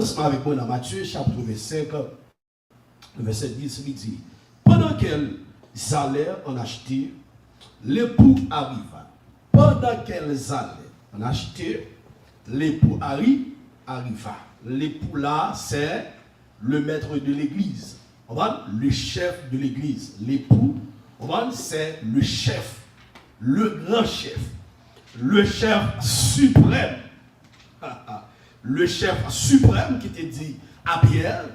avec moi dans Matthieu, chapitre 25, le verset 10, il dit, pendant qu'elles allaient en acheter, l'époux arriva. Pendant qu'elles allaient en acheter, l'époux arriva. L'époux là, c'est le maître de l'église. Le chef de l'église. L'époux, c'est le chef, le grand chef, le chef suprême. Le chef suprême qui te dit à Pierre,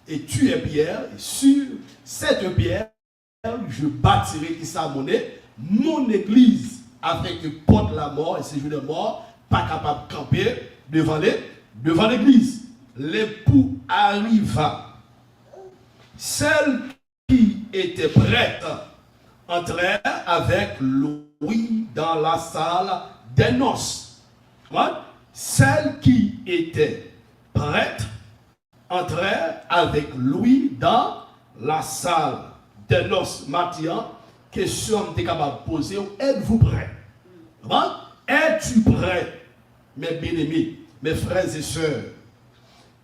et tu es Pierre, et sur cette pierre, je bâtirai qui sa monnaie, mon église, avec que porte la mort et ces jours de mort, pas capable de camper devant l'église. L'époux arriva. Celle qui était prête entrait avec Louis dans la salle des noces. Celle qui était prête entrait avec Louis dans la salle des noces. Maintenant, question que tu es capable de poser, êtes-vous prêt? Es-tu prêt, mes bien-aimés, mes frères et sœurs?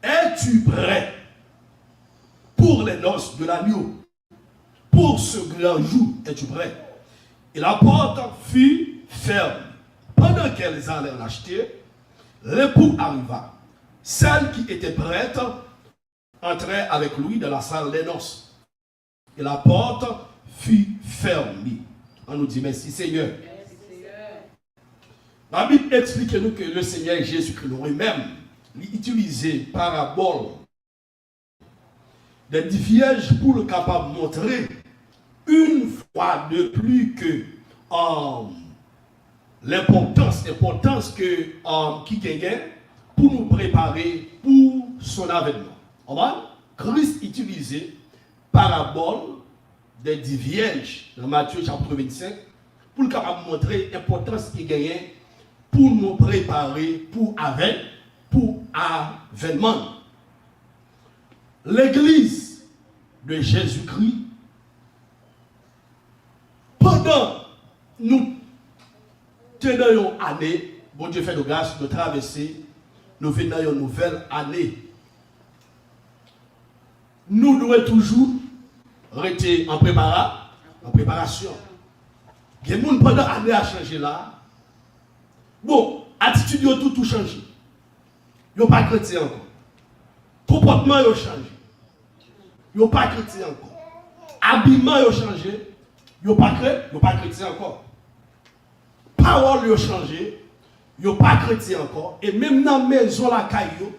Es-tu prêt pour les noces de l'agneau? Pour ce grand jour, es-tu prêt? Et la porte fut ferme. Pendant qu'elles allaient l'acheter, l'époux arriva. Celle qui était prête entrait avec lui dans la salle des noces. Et la porte fut fermée. On nous dit merci Seigneur. Merci Seigneur. La Bible explique-nous que le Seigneur Jésus-Christ lui-même utilisait parabole des vierges pour le capable de montrer une fois de plus que l'importance que qui gagne pour nous préparer pour son avènement. Christ utilisait parabole des 10 vierges dans Matthieu chapitre 25 pour le capable de montrer l'importance qu'il gagne pour nous préparer pour avènement. L'église de Jésus-Christ, pendant nous tenons une année, bon Dieu fait de grâce de traverser, nous venons une nouvelle année. Nous devons toujours rester en préparation. Il y a des gens pendant l'année à changer là. Bon, attitude a tout changé. Ils n'ont pas chrétien encore. Comportement a changé. Ils n'ont pas chrétien encore. Habillement a changé. Ils n'ont pas chrétien encore. Parole a changé. Ils n'ont pas chrétien encore. Et même dans la maison, la caillou,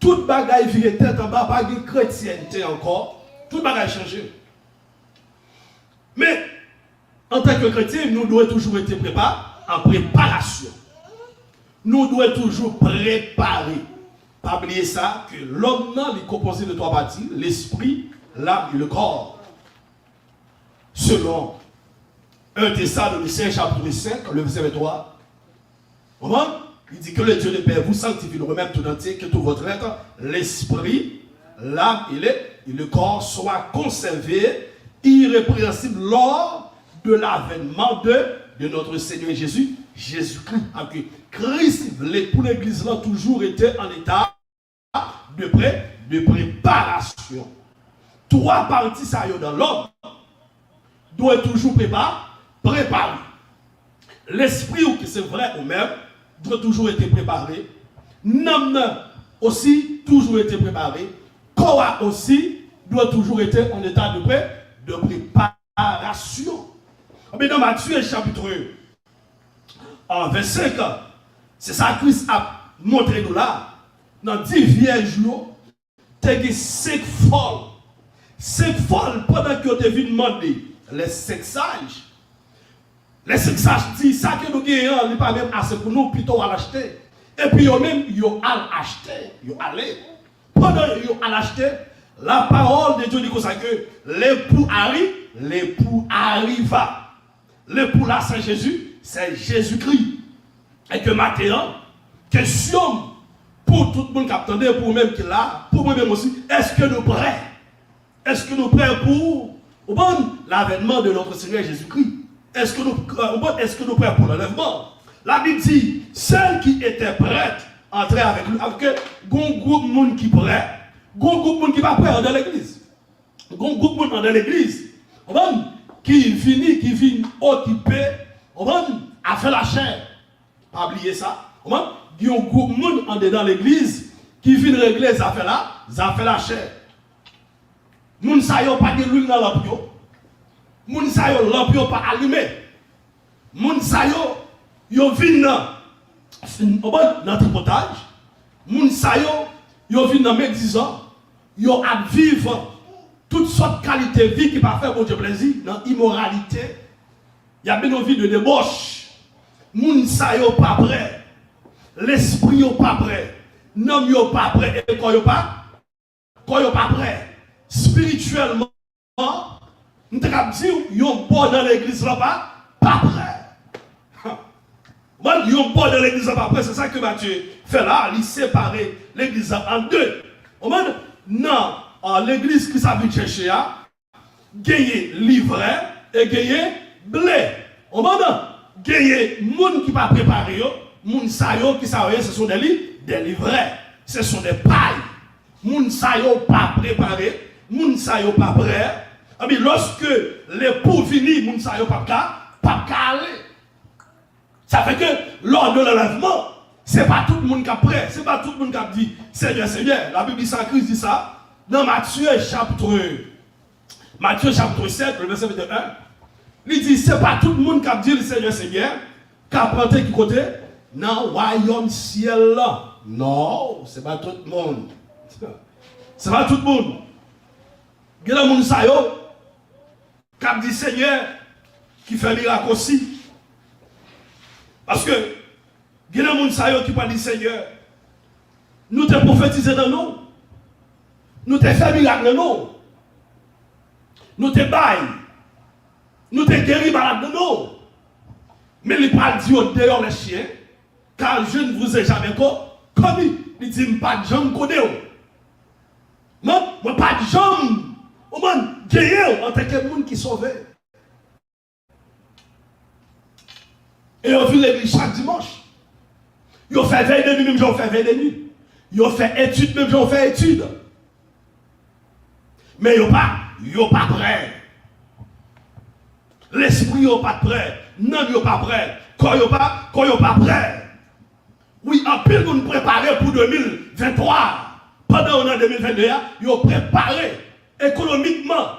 toute bagaille vire tête en bas, pas de chrétienté encore. Toute bagaille a changé. Mais, en tant que chrétien, nous devons toujours être en préparation. Nous devons toujours préparer. Pas oublier ça, que l'homme est composé de 3 parties, l'esprit, l'âme et le corps. Selon 1 Thessaloniciens chapitre 5, le verset 23. Il dit que le Dieu de Père vous sanctifie le remède tout entier, que tout votre être, l'esprit, l'âme et le corps soient conservés irrépréhensibles lors de l'avènement de notre Seigneur Jésus-Christ. Christ, pour l'église, là, toujours été en état de préparation. 3 parties, ça y est dans l'homme, doit toujours préparer. L'esprit, ou que c'est vrai ou même, doit toujours être préparé. L'âme aussi, toujours été préparé. Corps aussi, doit toujours être en état de préparation. Mais dans Matthieu chapitre 25, c'est ça que Christ a montré nous là. Dans 10 vierges, tu as 5 folles. 5 folles pendant que tu es venu demander les 5 sages. Les 5 sages disent ça que nous gagnons, n'est pas même assez pour nous, plutôt à l'acheter. Et puis eux-mêmes, ils ont acheté. Ils ont allé. Pendant qu'ils ont acheté, la parole de Dieu dit comme ça que l'époux arriva. L'époux là, c'est Jésus, c'est Jésus-Christ. Et que maintenant, question pour tout le monde qui attendait, pour nous-mêmes qui est là, pour moi-même aussi, est-ce que nous prêts? Est-ce que nous prêts pour l'avènement de notre Seigneur Jésus-Christ? Est-ce que nous prêts pour l'enlèvement? La Bible dit, celle qui était prête entrer avec lui. Avec un groupe de monde qui prêt, un groupe de monde qui pas prêt dans l'église. Un groupe de monde dans l'église. Qui vient occuper, à faire la chair. Pas oublier ça. Il y a un groupe de monde dans l'église qui vient régler les affaires là, ça fait la chair. Moun sa yo pas de l'huile dans lampe yo. Moun sa yo lampe yo pas allumé. Moun sa yo vinn dans tripotage. Moun sa yo vinn dans médisant. Yo a vivre toutes sortes de qualités de vie qui pas faire pour Dieu plaisir dans immoralité. Il y a bien une vie de débauche. Moun sa yo pas prêt. L'esprit yo pas prêt. L'homme yo pas prêt et quand yo pas prêt. Spirituellement, nous devons dire yon bon dans l'église là pas prêt. Yon bon dans l'église là pas prêt, c'est ça que Matthieu fait là, il sépare l'église en deux. Non, l'église qui s'habille chercher à gagner livret et gagner blé. Gagner moun qui pas préparé yo, moun sa yo qui sa ce sont des livrets, ce sont des pailles. Moun sa yo pas préparé. Moun sa yo pas prêt. Mais lorsque l'époux finit, moun sa yo pas aller. Ça fait que lors de l'enlèvement, c'est pas tout le monde qui est prêt, c'est pas tout le monde qui dit Seigneur, Seigneur. La Bible sans Christ dit ça dans Matthieu chapitre 7, le verset 21. Il dit c'est pas tout le monde qui dit le Seigneur, Seigneur, qui apprend qui côté dans le royaume ciel là. Non, c'est pas tout le monde. C'est pas tout le monde. Il y a des gens qui dit Seigneur, qui fait miracle aussi. Parce que il y a des gens qui dit Seigneur, nous t'es prophétisé dans nous. Nous t'es fait miracle dans nous. Nous t'es bail. Nous t'es guéri malade dans nous. Mais il parle dire dehors les chiens, car je ne vous ai jamais connu. Il dit pas de jambes connaît. Moi pas de jambes. On m'a gagné en tant que monde qui sauve. Et on vit l'église chaque dimanche. Ils fait veille de nuit, même j'en fais veille de nuit. Ils fait étude, même j'en fais étude. Mais ils pas prêt. L'esprit n'est pas prêt. Non, ils pas prêt. Quand ils pas prêt. Oui, en pile, nous nous préparons pour 2023. Pendant l'année 2022, ils ont préparé. Économiquement,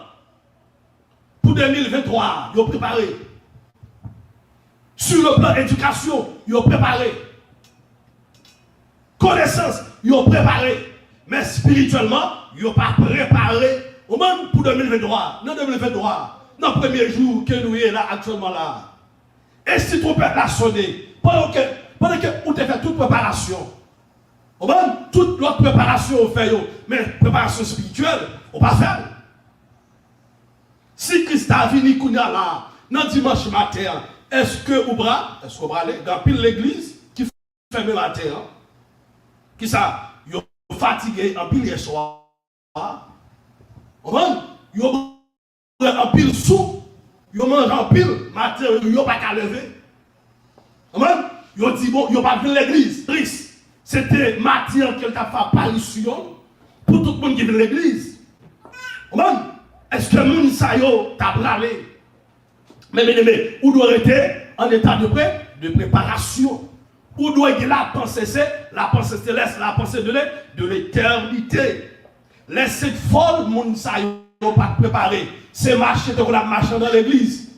pour 2023, ils ont préparé. Sur le plan éducation, ils ont préparé. Connaissance, ils ont préparé. Mais spirituellement, ils n'ont pas préparé. Au moins pour 2023. Non, 2023, dans le premier jour que nous sommes là, actuellement là. Et si ton père l'a sonné, pendant que vous avez fait toute préparation, au moins toute l'autre préparation, on fait, mais préparation spirituelle, on va faire. Si Christ a venu là, dans dimanche matin, est-ce qu'on va aller dans l'église qui fait le matin, qui ça, ils sont fatigués en pile hier soir, ils ont en pile sous, ils mangent en pile matin, ils n'ont pas qu'à lever. Ils ont dit bon, ils n'ont pas vu l'église, triste. C'était Matthieu qui a fait apparition pour tout le monde qui vient de l'église. Est-ce que moun sa yo t'a bralé? Mais, où doit être en état de préparation? Où doit être la pensée céleste, la pensée de l'éternité? Laissez folle, moun sa yo pas préparé. C'est marcher de la marche dans l'église.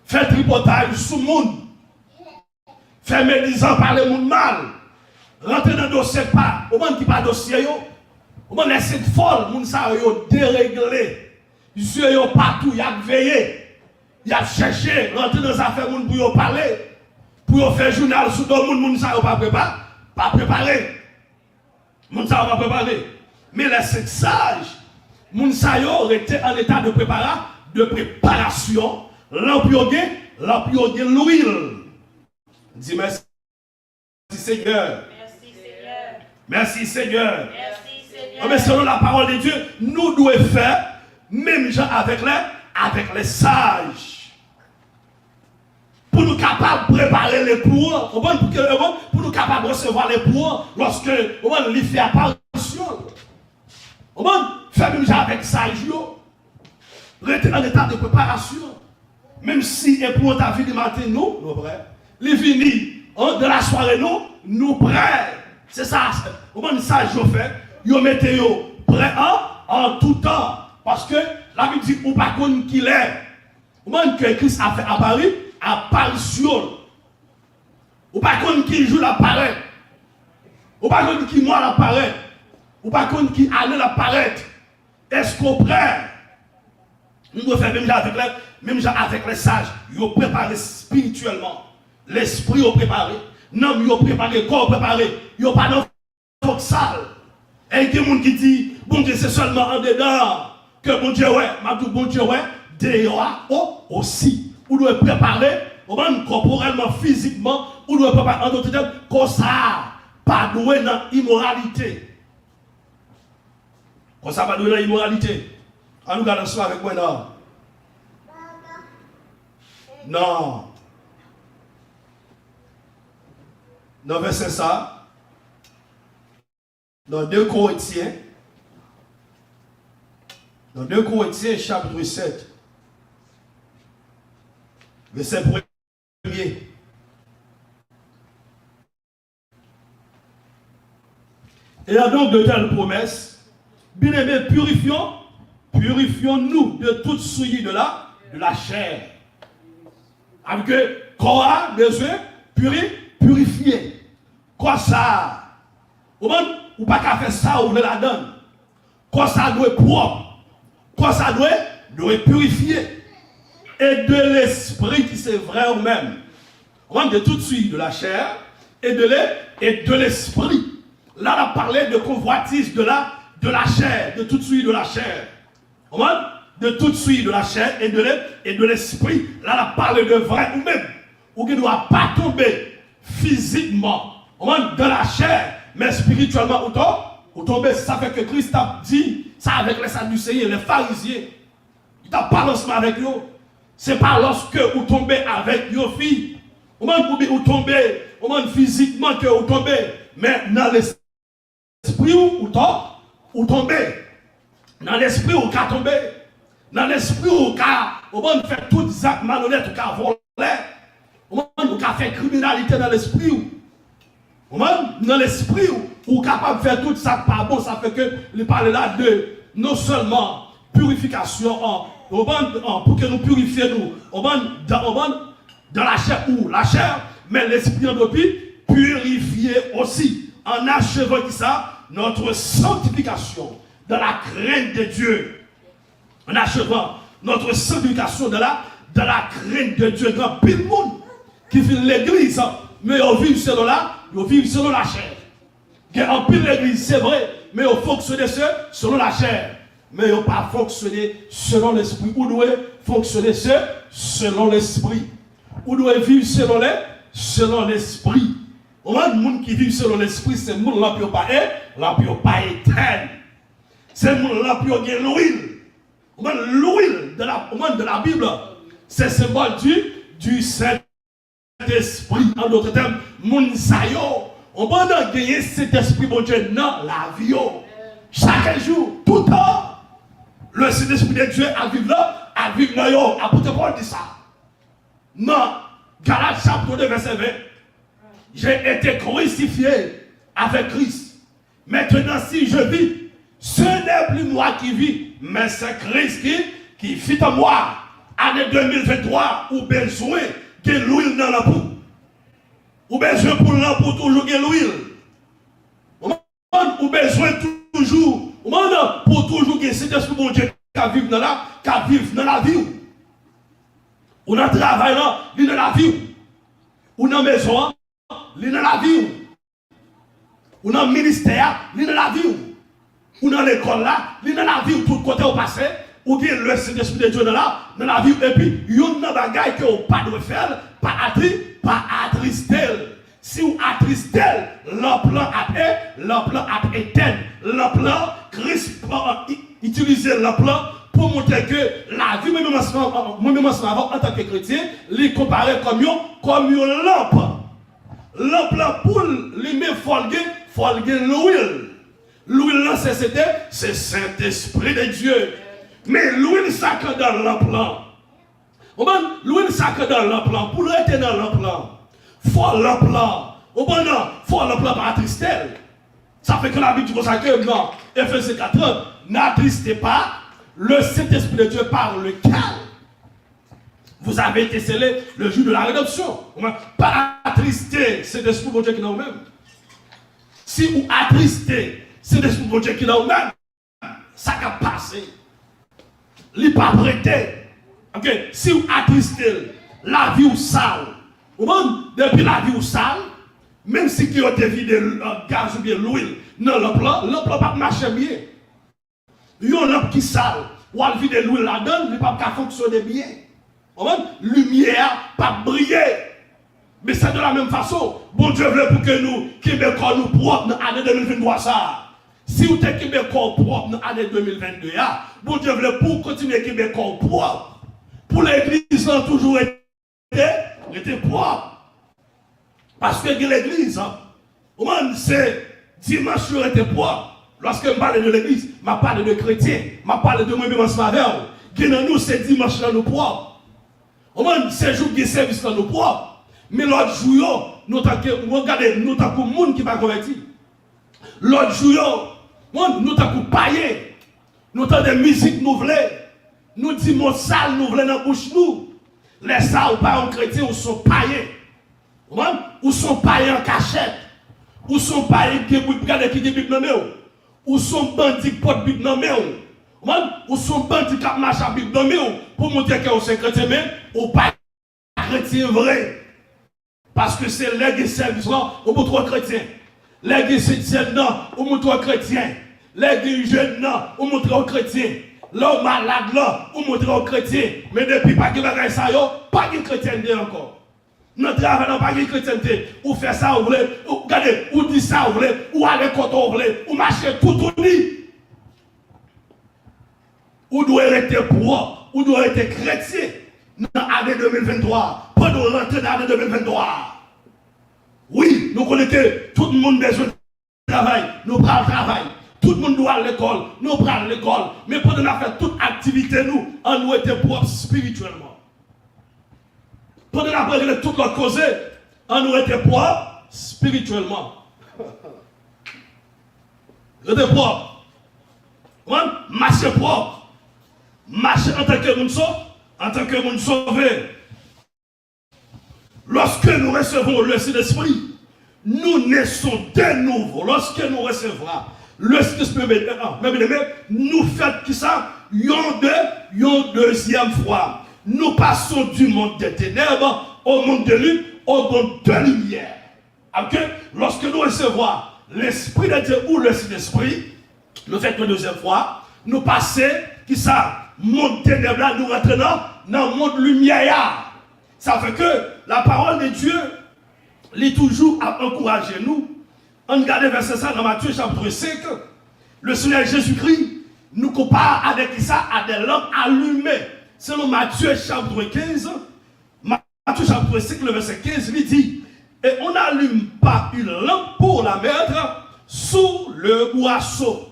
Fait tripotage sous monde. Fait médisant par le monde mal. Rentrer dans le dossier pas. Au monde qui pas dossier yo. Au monde laissez folle, moun sa yo déréglé. Monsieur yo partout, il a veillé. Il a cherché, rentrer dans les affaires pour parler. Pour faire journal sur le monde, moun sa yo pas préparé. Moun sa yo pas préparé. Mais les sept sages, moun sa yo était en état de préparation. L'empiogué l'huile. Dis merci Seigneur. Merci Seigneur. Merci Seigneur. Merci Seigneur. Mais selon la parole de Dieu, nous devons faire même gens avec les sages. Pour nous capables de préparer les pour, pour nous capables de recevoir les pour lorsque on lui fait apparition. On fait même avec ça, rester en état de préparation. Même si et pour ta vie du matin, nous prêts. Les finis de la soirée, nous prêts. C'est ça. On ça, je fais. Vous mettez prêts en tout temps. Parce que la Bible dit, ou pas qu'on qu'il est. Ou même que Christ a fait apparition. Ou pas qu'on qui joue l'apparaît. Ou pas qu'on qui moi l'apparaît. Ou pas qu'on qui allait l'apparaître. Est-ce qu'on prêt? Nous devons faire même avec les sages. Ils ont préparé spirituellement. L'esprit est préparé. Non, ils ont préparé, le corps préparé. Ils n'ont pas de sale. Et il y a des gens qui disent, bon Dieu, c'est seulement en dedans que bon Dieu, ouais, bon Dieu, ouais, dehors aussi. Vous devez préparer, corporellement, physiquement, vous devez préparer en d'autres termes, comme ça, pas doué dans l'immoralité. Comme ça, pas doué dans l'immoralité. On nous garde ça avec moi, non. Non. Dans verset ça, dans 2 Corinthiens, chapitre 7, verset 1er. Et a donc de telles promesses, bien aimés, purifions-nous de toute souillure de la chair. Avec que qu'on a besoin purifier. Quoi ça? Ou pas qu'à faire ça ou la donne. Quoi ça doit être propre. Quoi ça doit purifier. Et de l'esprit qui c'est vrai ou même. On de toute suite de la chair et de l'esprit. Là, on a parlé de convoitise de la chair, de toute suite de la chair. De toute suite de la chair et de l'esprit. Là, on a parlé de vrai ou même. Ou qui ne doit pas tomber physiquement dans la chair, mais spirituellement ou tomber. Ça fait que Christ a dit ça avec les Sadducéens, les pharisiens. Il t'a pas lancé avec eux. C'est pas lorsque vous tombez avec vos filles. Ou tombez, physiquement que vous tombez, mais dans l'esprit ou tombez. Dans l'esprit ou qu'à tomber. Dans l'esprit ou qu'à faire tout actes malhonnêtes ou qu'à voler. Ou qu'à faire criminalité dans l'esprit. Dans l'esprit ou capable de faire tout ça pas bon. Ça fait que il parle là de non seulement purification pour que nous purifions dans la chair ou la chair, mais l'esprit en purifier aussi en achevant qui ça notre sanctification dans la crainte de Dieu. En achevant notre sanctification dans la crainte de Dieu. Grand pile monde qui vit l'église, mais ils vivent selon la chair. Il y a un pile l'église, c'est vrai, mais ils fonctionnent selon la chair. Mais ils n'ont pas fonctionné selon l'esprit. Vous devez fonctionner selon l'esprit. Vous devez vivre selon l'esprit. Au moins, le monde qui vit selon l'esprit, c'est le monde qui n'a pas éteint. C'est le monde qui a l'huile. L'huile de la Bible, c'est le symbole du Saint-Esprit. En d'autres termes, moun sayo, on va gagner cet esprit, bon Dieu, dans la vie. Chaque jour, tout le temps, le Saint-Esprit de Dieu a vivre là, apôtre Paul dit ça. Non, Galates chapitre 2, verset 20. J'ai été crucifié avec Christ. Maintenant, si je vis, ce n'est plus moi qui vis, mais c'est Christ qui vit en moi. Année 2023, ou besoin de l'huile dans la peau. Ou besoin pour toujours de l'huile. Ou besoin toujours, pour toujours que cet esprit bon Dieu qui vit dans la vie. Ou dans le travail, il dans la vie. Ou dans la maison, il dans la vie. Ou dans le ministère, il dans la vie. Ou dans l'école là, il dans la vie, tout côté au passé, ou bien le Saint-Esprit de Dieu dans la vie, et puis, il y a une bagaille que vous ne pouvez pas faire, pas attrister. Si vous attristez, le plan a éteint. Le plan, Christ utiliser le plan pour pour montrer que la vie, moi-même en tant que chrétien, les comparer comme une lampe. Lampe là pour lui folguer l'huile. L'huile là c'est Saint-Esprit de Dieu. Mais l'huile sacrée dans lampe là. L'huile sacrée dans lampe là, pour rester dans lampe là. Faut lampe là. Faut lampe là par attrister. Ça fait que la Bible dit que dans Ephésiens 4, n'attristez pas le Saint-Esprit de Dieu par lequel vous avez été scellés le jour de la rédemption. Pas attrister cet esprit de Dieu qui est dans vous-même. Si vous attristez cet esprit de Dieu qui est dans vous-même, ça va passer. Il n'est pas prêté. Okay? Si vous attristez la vie ou sale, depuis la vie ou sale, même si vous avez vidé le gaz ou bien l'huile, non, l'emploi ne pas marcher bien. Il y a un lampe qui sale, ou à vider l'huile là-dedans, il ne peut pas fonctionner bien. Lumière, pas briller. Mais c'est de la même façon. Bon Dieu veut pour que nous, Québécois, nous propres dans l'année 2023 ça. Si vous êtes Québécois propre dans l'année 2022, bon Dieu veut pour continuer Québécois propre. Pour l'église, ça a toujours été propre. Parce que l'église, c'est dimanche était propre. Lorsque je parle de l'église, je parle de chrétiens, je parle de moi-même en ce matin. Nous, c'est dimanche dans nos propres. C'est jour de service dans nos propres. Mais l'autre jour, nous regardez, nous avons des gens qui ne sont pas convertis. L'autre jour, nous avons des païens. Nous avons des musiques nouvelles. Nous disons des salles nouvelles dans la bouche. Les salles, pas chrétiens, ou sont païens. Ou sont païens en cachette. Ou sont païens qui regardent qui Bible dans eux. Ou sont bandits qui portent Bible dans eux. Ou sont bandits qui marchent à Bible dans eux. Pour montrer que vous êtes chrétien, mais ou pas chrétien vrai. Parce que c'est les services là, on montre trois chrétiens. Les chrétiens là, on montre trois chrétiens. Les jeunes là, on montre trois chrétiens. L'homme malade là, on montre trois chrétiens. Mais depuis pas que bagaille ça yo, pas de chrétienté encore. Notre travail n'a pas de chrétienté. Ou fait ça, vous voulez, ou regardez, ou dit ça, vous voulez, ou aller quand vous voulez, ou marcher tout dit. Ou doit être propre, ou doit être chrétien dans l'année 2023. Pour nous rentrer dans l'année 2023. Oui, nous connaissons que tout le monde a besoin de travail, nous prenons le travail. Tout le monde doit aller à l'école, nous prenons l'école. Mais pour nous faire toute activité, nous était propre spirituellement. Pour nous faire toute notre cause, nous était propre spirituellement. Nous était propre. Marcher propre. Marcher en tant que monde sauvé. En tant que monde sauvé. Lorsque nous recevons le Saint-Esprit, nous naissons de nouveau. Lorsque nous recevons le Saint-Esprit, nous faisons qui ça? Une deuxième fois. Nous passons du monde des ténèbres au monde de lumière, au monde de lumière. Okay? Lorsque nous recevons l'Esprit de Dieu ou le Saint-Esprit, nous faisons une deuxième fois, nous passons qui ça? Monde ténèbres, nous rentrons dans le monde lumière. Ça fait que la parole de Dieu lit toujours à encourager nous. On regarde verset ça dans Matthieu chapitre 5. Le Seigneur Jésus-Christ nous compare avec ça à des lampes allumées. Selon Matthieu chapitre 15, Matthieu chapitre 5, le verset 15, il dit, et on n'allume pas une lampe pour la mettre sous le boisseau,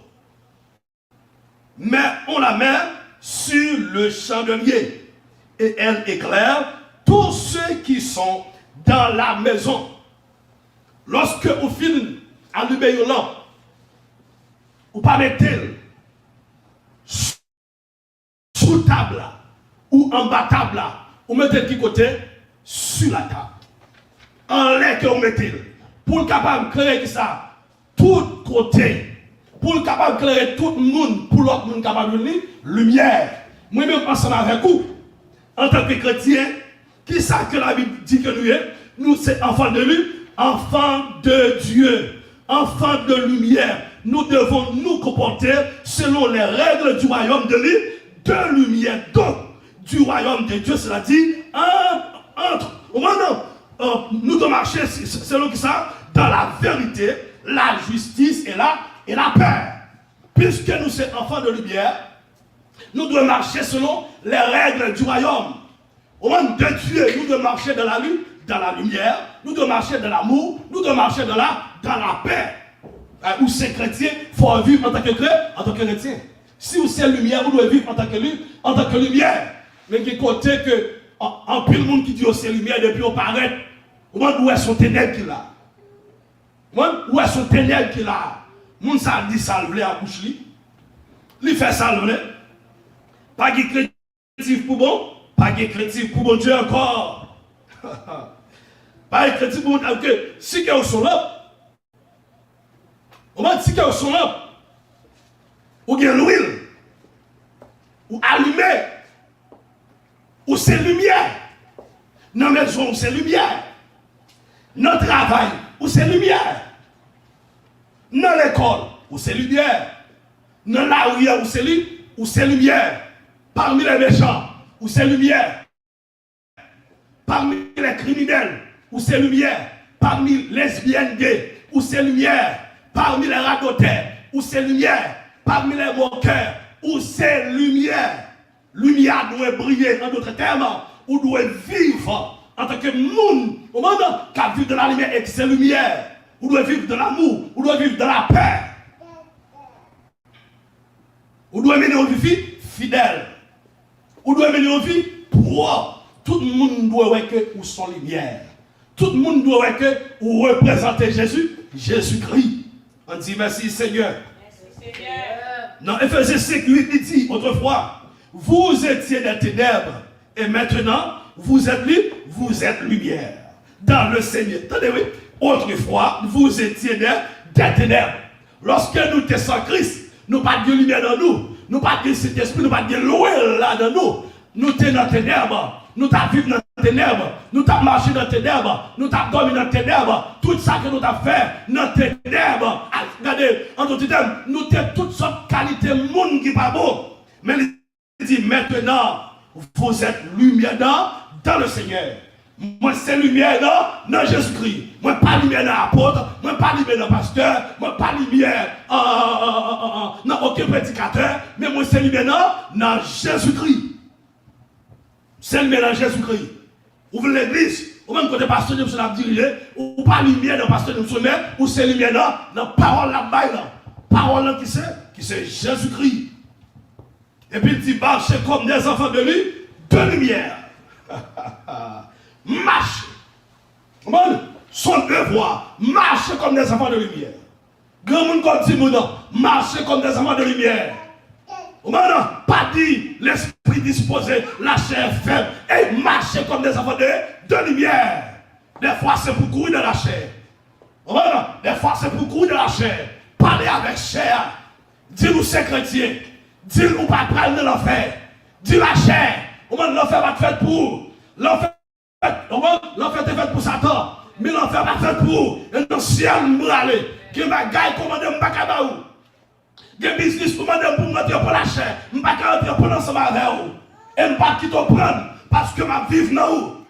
mais on la met sur le chandelier, et elle éclaire tous ceux qui sont dans la maison. Lorsque vous finissez allumer une lampe, ou pas mettre sous table ou en bas table, ou mettez de côté sur la table. En l'air que vous mettez, pour le capable de créer ça, tout côté, pour le capable de créer tout le monde, pour l'autre monde capable de lumière. Moi-même, ensemble avec vous, en tant que chrétien, qui ça que la Bible dit que nous c'est enfants de lui, enfants de Dieu, enfants de lumière. Nous devons nous comporter selon les règles du royaume de lui, de lumière. Donc, du royaume de Dieu, cela dit, nous devons marcher selon qui ça, dans la vérité, la justice et la paix. Puisque nous sommes enfants de lumière, Nous devons marcher selon les règles du royaume. Au nom de Dieu, nous devons marcher dans la lumière, nous devons marcher dans l'amour, nous devons marcher dans la paix. Ou c'est chrétien, il faut vivre en tant que chrétien. Si vous êtes lumière, vous devez vivre en tant que lumière. Mais il y a côté que, en plus le monde qui dit c'est lumière depuis on paraît, où est son ténèbre qu'il a? Où est son ténèbre qu'il a? Moun ça dit salve à bouche li. Li fait salve. Pas de créatif pour bon, pas de créatif pour bon Dieu encore. Pas de créatif pour bon Dieu. Si vous sont là, on va dire si vous sont là, ou bien l'huile, ou allumé, ou c'est lumière. Dans la maison, c'est lumière. Dans le travail, ou c'est lumière. Dans l'école, ou c'est lumière. Dans la rue, ou c'est lumière. Parmi les méchants, où c'est lumière. Parmi les criminels, où c'est lumière. Parmi les lesbiennes gays, où c'est lumière. Parmi les ragotaires, où c'est lumière. Parmi les moqueurs, où c'est lumière. Lumière doit briller, en d'autres termes, ou doit vivre en tant que monde, au moment qui vit dans la lumière et que c'est lumière. Ou doit vivre dans l'amour, ou doit vivre dans la paix. Ou doit mener une vie fidèle. Ou doit mener une vie propre. Tout le monde doit voir que vous sont lumière. Tout le monde doit voir que vous représentez Jésus-Christ. On dit merci Seigneur. Merci Seigneur. Dans Ephésiens 5, 8, il dit autrefois, vous étiez des ténèbres et maintenant vous êtes lumière dans le Seigneur. Attendez, oui. Autrefois, vous étiez des ténèbres. Lorsque nous étions sans Christ, nous n'avons pas de lumière dans nous. Nous n'avons pas de cet esprit, nous n'avons pas de l'ouel là dans nous. Nous étions dans les ténèbres. Nous avons vécu dans les ténèbres. Nous avons marché dans les ténèbres. Nous avons dormi dans les ténèbres. Tout ça que nous avons fait dans les ténèbres. Regardez, en d'autres termes, nous avons toutes sortes de qualités de monde qui n'est pas beau. Mais il dit maintenant, vous êtes lumière dans le Seigneur. Moi, c'est lumière dans Jésus-Christ. Moi, pas lumière dans l'apôtre. Moi, pas lumière dans le pasteur. Moi, pas lumière dans aucun prédicateur. Mais moi, c'est lumière dans Jésus-Christ. C'est lumière dans Jésus-Christ. Ouvrez l'église. Ou même côté pasteur de la dirigé. Ou pas lumière dans le pasteur de M. Ou c'est lumière dans la parole là-bas. Parole qui c'est Jésus-Christ. Et puis il dit, marchez comme des enfants de lui, de lumière. Marchez. Son devoir, marchez comme des enfants de lumière. Grand monde comme dit, marchez comme des enfants de lumière. Pas dit l'esprit disposé, la chair faible, et marchez comme des enfants de lumière. Des fois c'est pour courir dans la chair. Des fois c'est pour courir dans la chair. Parler avec chair. Dis-nous c'est chrétien. Dis-nous pas prendre de l'enfer. Dis la chair. L'enfer va être fait pour. L'enfer est fait pour Satan. Mais l'enfer va être fait pour. Et dans le ciel, nous allons. Que ma gaille commande Mbakabaou. Que business commande pour rentrer pour la chair. Mbakabaou pour l'ensemble avec vous. Et Mbakabaou qui te prendre. Parce que ma vive dans vous.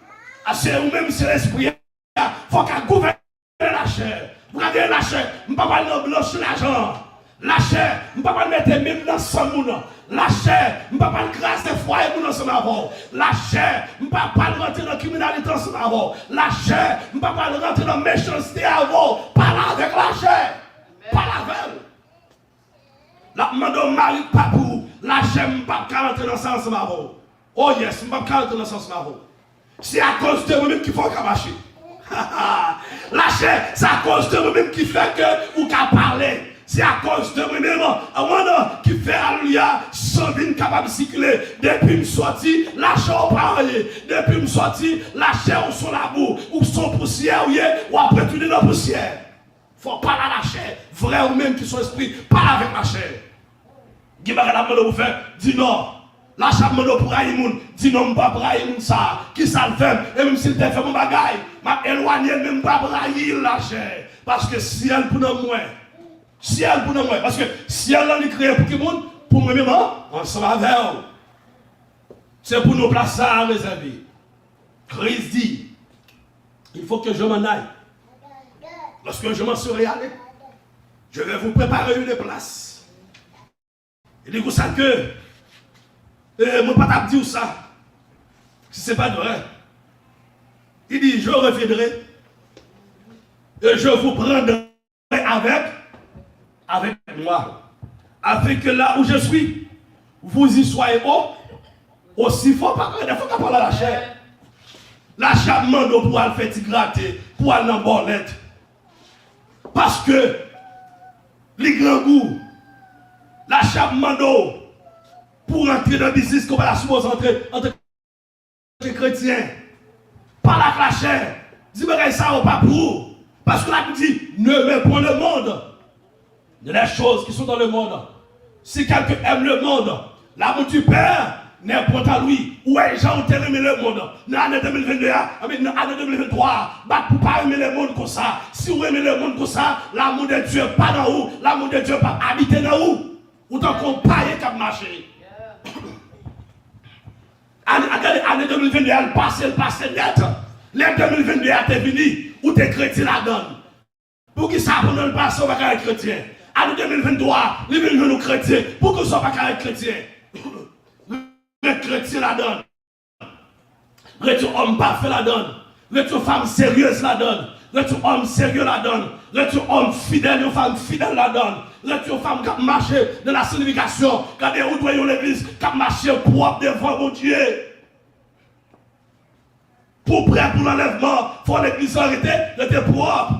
C'est vous-même, c'est l'esprit. Il faut qu'elle gouverne la chair. Vous regardez la chair. Mbakabaou pas blanchir l'argent. La chair, je ne peux pas mettre même dans son monde. La chair, je ne peux pas grâce des foyers pour nous avant. La chair, je ne peux pas rentrer dans la criminalité avant. La chair, je ne peux pas rentrer dans la méchanceté avant. Parle avec la chair. Parle avec elle. La demande au mari pas pour. La chair, je ne peux pas rentrer dans ce sens avant. Oh yes, je ne peux pas rentrer dans ce sens avant. C'est à cause de moi-même qu'il faut qu'à marcher. La chair, c'est à cause de moi-même qui fait que vous qu'à parler. C'est à cause de moi-même, qui fait alléluia, sans vie capable de cycler. Depuis me sorti, la chair au pareil. Depuis me sorti, la chair ou son labour, ou son poussière, ou après tout dans la poussière. Il faut parler à la chair. Vrai ou même qui sont esprit, parle avec la chair. Qui va la main pour faire, dis non. La chair me pour Aïmoun, dis non, pas pour Aïmoun ça. Qui ça le fait, et même s'il te fait mon bagaille, m'a éloigné même pas pour Aïmoun la chair. Parce que si elle pour moi, ciel pour nous, parce que ciel là, il crée pour tout le monde, pour moi-même, ensemble avec vous. C'est pour nous placer ça, mes amis. Christ dit, il faut que je m'en aille. Lorsque je m'en serai allé, je vais vous préparer une place. Il dit comme ça que Et mon papa dit ça. Si ce n'est pas vrai. Il dit, je reviendrai. Et je vous prendrai avec moi. Afin que là où je suis, vous y soyez aussi fort. Il faut qu'on parle à la chair. La chair demande pour aller faire gratter, pour aller dans la borlette. Parce que les grands goûts, la chair demande pour entrer dans le business qu'on va supposer entrer en tant que chrétien. Par la chair. Dis-moi ça ou pas pour. Parce que là, tu dis, ne mets pas le monde. Il y a des choses qui sont dans le monde. Si quelqu'un aime le monde, l'amour du Père n'est point à lui. Ouais, les gens ont aimé le monde. Dans l'année 2022, dans l'année 2023, pour ne pas aimer le monde comme ça. Si vous aimez le monde comme ça, l'amour de Dieu pas dans vous. L'amour de Dieu pas habité dans vous. Ou tant qu'on paye comme marché. L'année 2022, elle passe net. L'année 2022, elle est finie. Ou t'es chrétien là-dedans. Pour qui ça, pour ne pas être pas chrétien. Année 2023, les nous chrétiens. Pour que ça pas être chrétien. Les chrétiens là-dedans. Les hommes parfaits là-dedans. Les femmes sérieuses là-dedans. Les hommes sérieux là-dedans. Les hommes fidèles, les femmes fidèles là-dedans. Les femmes qui marchent dans la signification. Quand vous voyez l'église, qui marchent propre devant mon Dieu. Pour prêt pour l'enlèvement, il faut l'église arrêter d'être propre.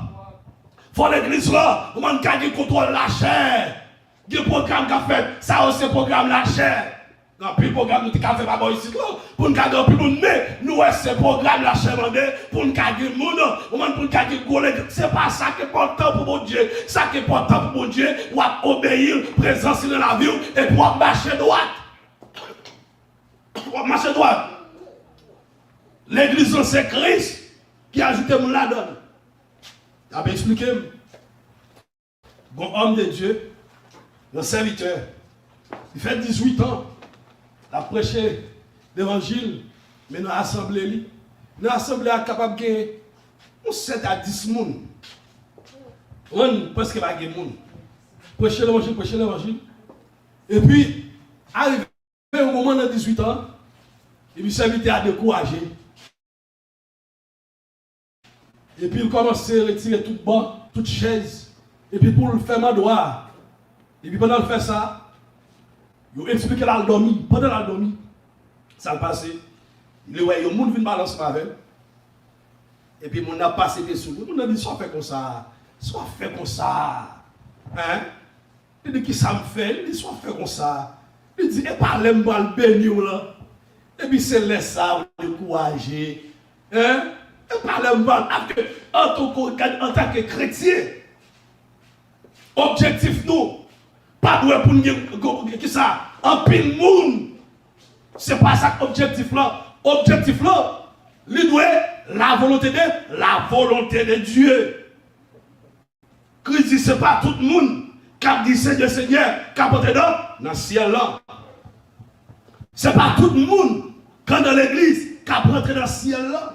Il faut l'église là, on ne peut contrôle la chair. Il y a un programme qui a fait, ça aussi, programme la chair. Non, puis le programme qui a fait pas ici, pour nous garder plus de monde, mais nous, c'est programme la chair, pour nous garder le monde, pour nous garder le monde. C'est pas ça qui est important pour mon Dieu. Ça qui est important pour mon Dieu, ou obéir, présence dans la vie, et pour marcher droite. Pour marcher droite. L'église, c'est Christ qui a ajouté mon là-dedans. Tu as expliqué. Bon homme de Dieu, un serviteur, il fait 18 ans, il a prêché l'évangile, mais dans l'assemblée, est capable de gagner 7 à 10 personnes. On presque pas gagner monde. Prêcher l'évangile. Et puis, arrivé au moment de 18 ans, et puis le serviteur a découragé. Et puis il commence à retirer tout banc, toute chaise. Et puis pour le faire m'adoire. Et puis pendant le faire ça, il a expliqué qu'il a dormi. Pendant qu'il a dormi, ça le passé. Il a dit, il y a un monde qui vient balancer avec. Et puis il a passé des sous. Il a dit, soit fait comme ça. Soit fait comme ça. Hein? Il dit, qui ça me fait? Il dit, soit fait comme ça. Il dit, et pas l'aime pas le bénir là. Et puis c'est laisse ça, décourager. Hein? Et par le mal, en tant que chrétien, objectif nous, pas doué pour nous, qui ça, en pile monde. C'est pas ça l'objectif là. Objectif là, lui doit la volonté de Dieu. Christ dit, c'est pas tout le monde qui a dit Seigneur, Seigneur, qui a porté dans le ciel là. C'est pas tout le monde, quand dans l'église, qui a rentré dans le ciel là.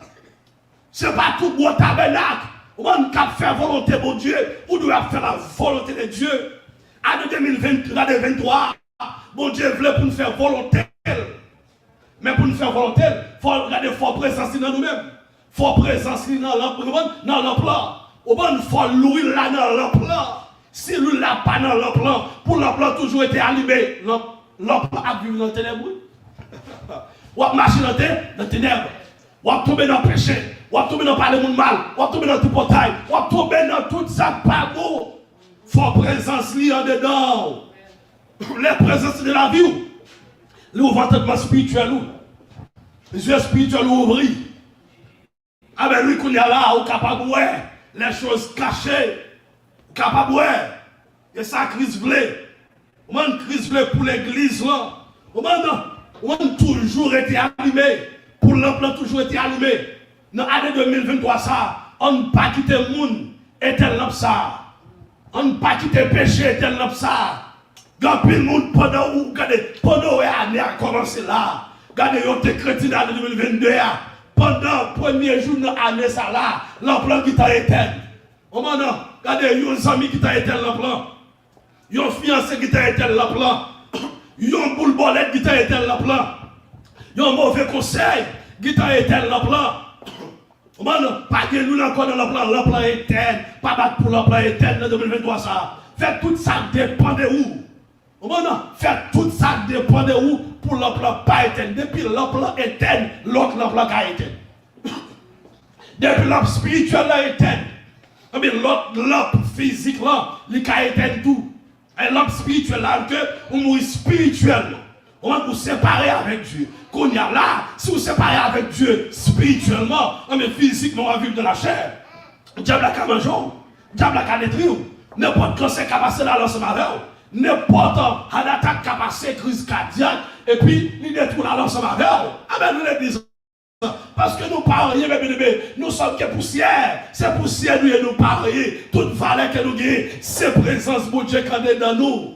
C'est pas tout bon tabernacle. On a fait volonté de Dieu. On doit faire la volonté de Dieu. En 2023, bon Dieu voulait pour nous faire volonté. Mais pour nous faire volonté, il faut regarder forte présence dans nous-mêmes. Forte présence dans l'emploi. Il faut louer là dans l'emploi. Si lui n'a pas dans l'emploi, pour l'emploi toujours été allumé. L'emploi a vécu dans le ténèbre. Ou a marché dans le ténèbre. Ou a tombé dans le péché. Ou a tombé dans parler monde mal. Ou a tombé dans tout portail. Ou a tombé dans tout ça pas beau. Faut présence li en dedans. La présence de la vie. L'ouvertement spirituel. Les yeux spirituels ouvrent. Ah ben lui qu'on y a là, ou capable de voir les choses cachées. Ou capable de voir. Et ça Christ voulait. Ou même Christ voulait pour l'église là. Ou même toujours été allumé. Pour l'emploi toujours été allumé. Dans l'année 2023, ça, on ne pas quitter le monde et tel l'homme ça. On ne pas quitter le péché et tel l'homme ça. Quand le monde, pendant l'année a commencé là, regardez, on était chrétien dans 2022, pendant le premier jour de l'année, ça là, l'emploi qui t'a éteint. Au moment, regardez, il y a un ami qui t'a éteint l'emploi. Il y a un fiancé qui t'a éteint l'emploi. Yon boule bolette qui t'a été là plan. Yon mauvais conseil qui t'a été là plan. Man, pas de nous encore dans le plan éternel, pas battre pour le plan éternel en 2023 ça. Faites tout ça dépend de où. Man, faites tout ça dépend de où pour le plan pas éternel. Depuis le plan éternel, l'autre le plan pas éternel. Depuis l'homme spirituel là éternel. Mais l'homme physique là, il a éternel tout. Et l'homme spirituel là, que on mourit spirituellement. On va vous séparer avec Dieu. Qu'on y a là, si vous séparez avec Dieu spirituellement, mais physiquement, on va vivre de la chair. Diable a qu'à manger, diable a qu'à détruire. N'importe cancer qui a passé là l'ensemble avec vous. N'importe un attaque qui a passé, crise cardiaque, et puis il détruit là l'ensemble avec vous. Amen, nous l'église. Parce que nous parlons rien, nous sommes que poussière. C'est poussière, nous et nous parlons. Toute valeur que nous gagnons, c'est présence de Dieu qui est dans nous.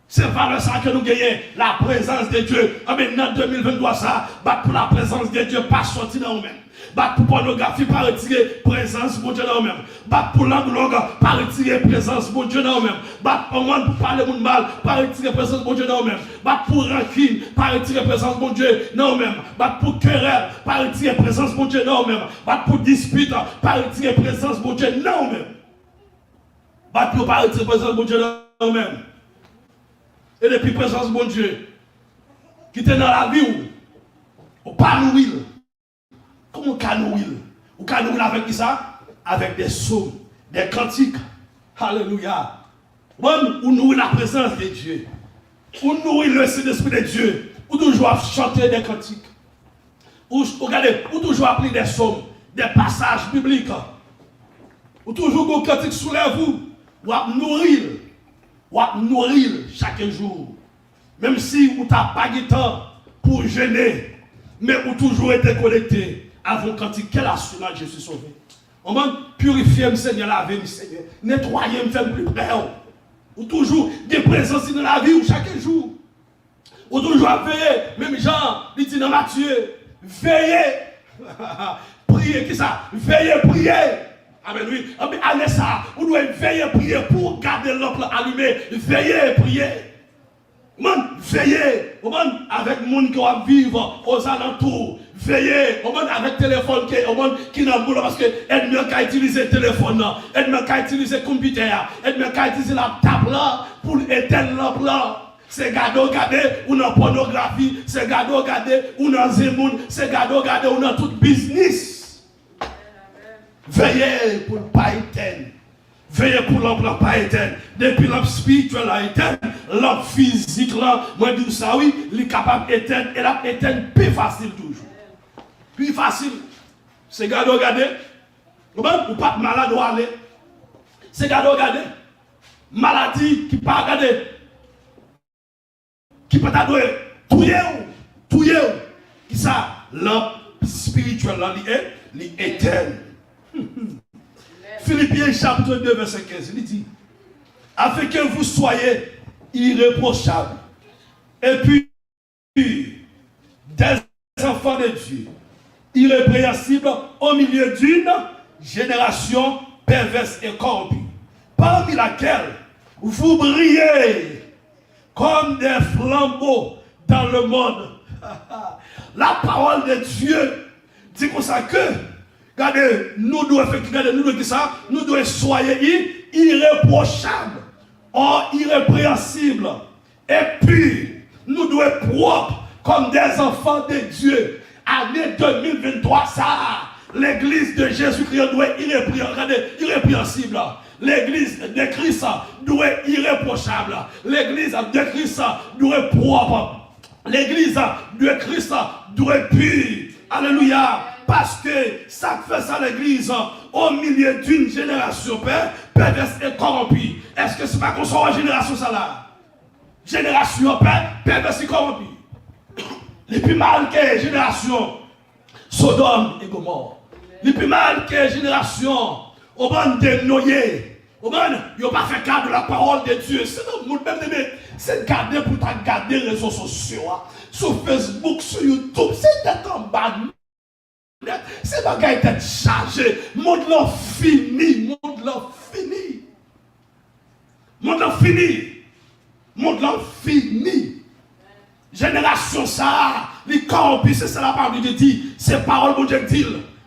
C'est par ça que nous gagnons la présence de Dieu. Maintenant, 2023, ça, pour la présence de Dieu, pas sorti dans nous-mêmes. Pour pornographie, pas retirer présence de Dieu dans nous-mêmes. Pour langue, pas retirer présence de Dieu dans nous-mêmes. Pour parler de mal, pas retirer présence de Dieu dans nous-mêmes. Pour rancune, pas retirer présence de Dieu dans nous-mêmes. Pour querelle, pas retirer présence de Dieu dans nous-mêmes. Pour dispute, pas retirer présence de Dieu dans nous-mêmes. Pour pas retirer présence de Dieu dans nous-mêmes. Et depuis présence de mon Dieu, qui était dans la vie, ou pas nourrir. Comment on peut nourrir? Ou peut nourrir avec qui ça? Avec des psaumes, des cantiques. Alléluia. Ou nourrir la présence de Dieu. Ou nourrir le Saint-Esprit de Dieu. Ou toujours chanter des cantiques. Ou toujours appeler des psaumes, des passages bibliques. Ou toujours vos cantiques soulèvent vous. Ou nourrir. Ou nourrir chaque jour. Même si vous n'avez pas de temps pour jeûner, mais vous toujours été connecté à vos cantiques. Quelle assurance je suis sauvé. On va purifier, le Seigneur, laver, le Seigneur. Nettoyer, me faire plus près. Ou toujours des présences dans la vie chaque jour. Ou toujours veiller. Même Jean, il dit dans Matthieu, veillez. Priez, qui ça? Veillez, priez. Amen, oui. Allez ça, vous devez veiller, prier pour garder l'ample allumé. Veillez, prier. Veillez. Avec le monde qui va vivre aux alentours. Veillez. Avec le téléphone qui n'a pas parce que l'ennemi a utilisé le téléphone, l'ennemi a utilisé le computer, l'ennemi a utilisé la table pour éteindre l'ample. C'est garder ou dans pornographie, c'est garder ou dans Zemoun, c'est garder ou dans tout business. Veillez pour ne pas éteindre. Veillez pour l'homme pas éteindre. Depuis l'homme spirituel à éteindre, l'homme physique là, moi je dis ça oui, il est capable d'éteindre et là éteindre plus facile toujours. Plus facile. C'est regarder. Ou pas malade ou aller. C'est regarder. Maladie qui pas regarder. Qui peut t'adorer. Touyer. Qui ça? L'homme spirituel là, il est éteint. Philippiens chapitre 2 verset 15, il dit, afin que vous soyez irréprochables et puis des enfants de Dieu, irrépréhensibles au milieu d'une génération perverse et corrompue, parmi laquelle vous brillez comme des flambeaux dans le monde. La parole de Dieu dit comme ça que regardez, nous devons soyez irréprochables, irrépréhensibles, et puis nous devons être propres comme des enfants de Dieu. Année 2023, ça, l'église de Jésus-Christ doit être irrépréhensible. L'église de Christ doit être irréprochable. L'église de Christ doit être propre. L'église de Christ doit être pure. Alléluia. Parce que ça fait ça l'église au milieu d'une génération perverse et corrompue. Est-ce que c'est pas qu'on soit en génération ça là? Génération perverse et corrompue. Les plus mal que génération Sodome et Gomorrhe. Les plus mal que génération au bande de Noé. Au bande, ils n'ont pas fait cas de la parole de Dieu. C'est garder pour garder les réseaux sociaux. Sur Facebook, sur YouTube, c'est d'être en bas. C'est pas gars qui est chargé. Monde là fini. Monde là fini. Monde là fini. Monde là fini. Génération ça, les corrompus, c'est ça la parole de Dieu dit. C'est parole de Dieu dit.